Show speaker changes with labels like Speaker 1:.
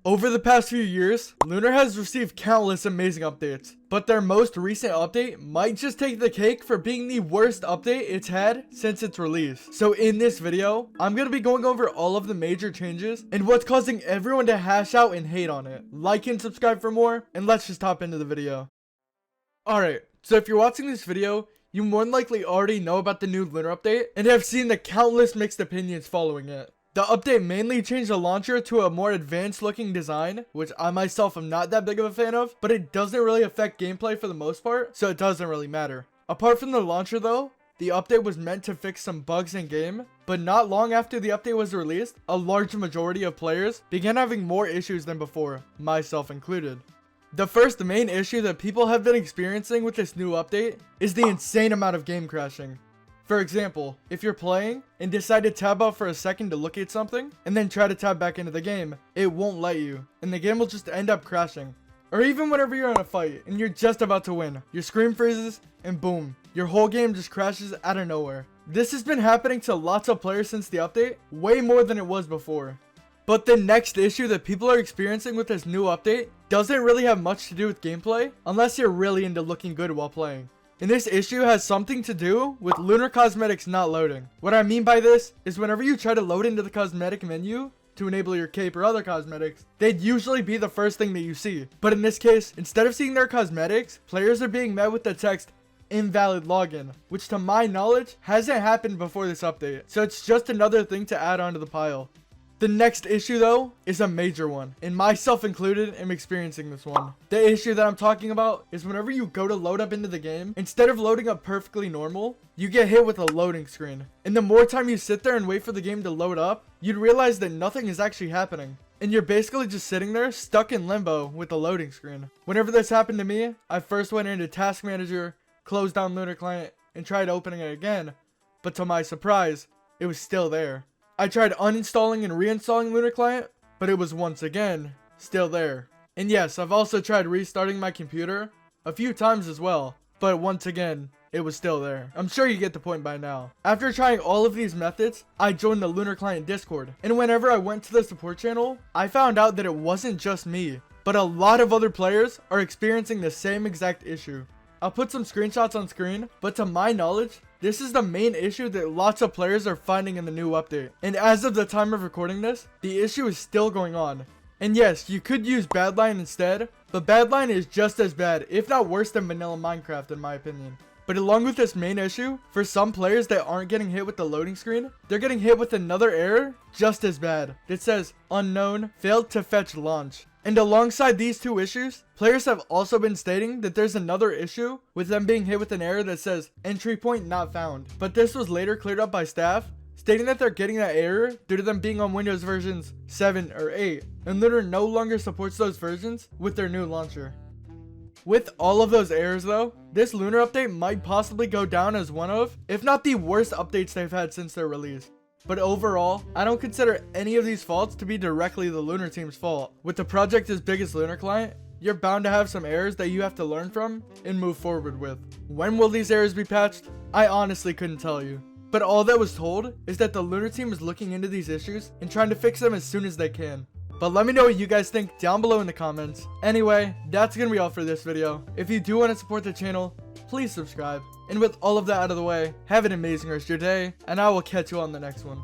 Speaker 1: Over the past few years, Lunar has received countless amazing updates, but their most recent update might just take the cake for being the worst update it's had since its release. So in this video, I'm going to be going over all of the major changes and what's causing everyone to hash out and hate on it. Like and subscribe for more, and let's just hop into the video. Alright, so if you're watching this video, you more than likely already know about the new Lunar update and have seen the countless mixed opinions following it. The update mainly changed the launcher to a more advanced looking design, which I myself am not that big of a fan of, but it doesn't really affect gameplay for the most part, so it doesn't really matter. Apart from the launcher though, the update was meant to fix some bugs in game, but not long after the update was released, a large majority of players began having more issues than before, myself included. The first main issue that people have been experiencing with this new update is the insane amount of game crashing. For example, if you're playing and decide to tab out for a second to look at something and then try to tab back into the game, it won't let you and the game will just end up crashing. Or even whenever you're in a fight and you're just about to win, your screen freezes and boom, your whole game just crashes out of nowhere. This has been happening to lots of players since the update, way more than it was before. But the next issue that people are experiencing with this new update doesn't really have much to do with gameplay unless you're really into looking good while playing. And this issue has something to do with Lunar cosmetics not loading. What I mean by this is whenever you try to load into the cosmetic menu to enable your cape or other cosmetics, they'd usually be the first thing that you see. But in this case, instead of seeing their cosmetics, players are being met with the text invalid login, which to my knowledge hasn't happened before this update. So it's just another thing to add onto the pile. The next issue though is a major one, and myself included am experiencing this one. The issue that I'm talking about is whenever you go to load up into the game, instead of loading up perfectly normal, you get hit with a loading screen. And the more time you sit there and wait for the game to load up, you'd realize that nothing is actually happening. And you're basically just sitting there stuck in limbo with the loading screen. Whenever this happened to me, I first went into Task Manager, closed down LunarClient, and tried opening it again. But to my surprise, it was still there. I tried uninstalling and reinstalling LunarClient, but it was once again still there. And yes, I've also tried restarting my computer a few times as well, but once again, it was still there. I'm sure you get the point by now. After trying all of these methods, I joined the LunarClient Discord, and whenever I went to the support channel, I found out that it wasn't just me, but a lot of other players are experiencing the same exact issue. I'll put some screenshots on screen, but to my knowledge, this is the main issue that lots of players are finding in the new update. And as of the time of recording this, the issue is still going on. And yes, you could use Badline instead, but Badline is just as bad, if not worse than vanilla Minecraft in my opinion. But along with this main issue, for some players that aren't getting hit with the loading screen, they're getting hit with another error just as bad. It says, unknown, failed to fetch launch. And alongside these two issues, players have also been stating that there's another issue with them being hit with an error that says entry point not found. But this was later cleared up by staff, stating that they're getting that error due to them being on Windows versions 7 or 8, and Lunar no longer supports those versions with their new launcher. With all of those errors though, this Lunar update might possibly go down as one of, if not the worst updates they've had since their release. But overall, I don't consider any of these faults to be directly the Lunar team's fault. With the project as big as LunarClient, you're bound to have some errors that you have to learn from and move forward with. When will these errors be patched? I honestly couldn't tell you. But all that was told is that the Lunar team is looking into these issues and trying to fix them as soon as they can. But let me know what you guys think down below in the comments. Anyway, that's gonna be all for this video. If you do want to support the channel, please subscribe. And with all of that out of the way, have an amazing rest of your day, and I will catch you on the next one.